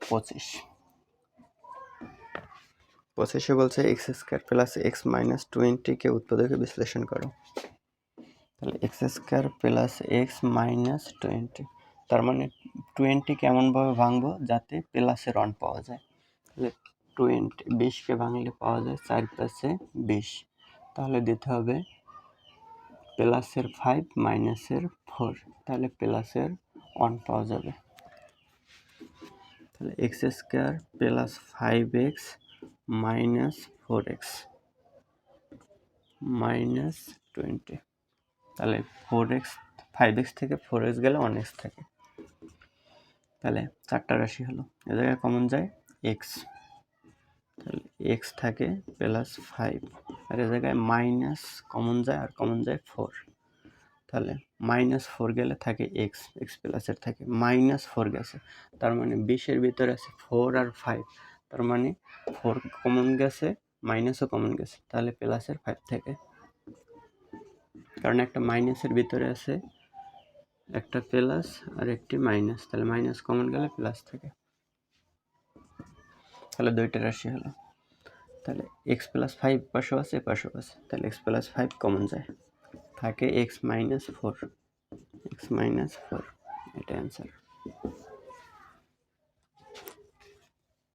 25 25 বলছে x square plus x minus 20 উৎপাদকে বিশ্লেষণ করো। তাহলে x square plus x minus 20, তার মানে 20 কেমনভাবে ভাঙবো যাতে প্লাসের অন পাওয়া যায়। তাহলে 20কে ভাঙলে পাওয়া যায় 4 পাশে 20, তাহলে দিতে হবে প্লাসের 5 মাইনাসের 4, তাহলে প্লাসের 1 পাওয়া যাবে। তাহলে x square plus 5x minus 4x minus 20, তাহলে 4x 5x থেকে 4x গেলে 1x থাকে, তাহলে 4টা রাশি হলো। এ জায়গায় কমন যায় x, তাহলে x থাকে প্লাস 5, আর এ জায়গায় মাইনাস কমন যায় আর কমন যায় 4, তাহলে -4 গেলে থাকে x, x প্লাসের থাকে -4 গেছে, তার মানে 20-এর ভিতরে আছে 4 আর 5, তার মানে 4 কমন গেছে, মাইনাসও কমন গেছে, তাহলে প্লাসের 5 থাকে, কারণ একটা মাইনাসের ভিতরে আছে একটা প্লাস আর একটি মাইনাস, তাহলে মাইনাস কমন গেলে প্লাস থাকে, তাহলে দুইটা রাশি হলো। তাহলে x প্লাস 5 পাশেও আছে পাশেও আছে, তাহলে x প্লাস 5 কমন যায়, থাকে x মাইনাস 4, এটা অ্যান্সার।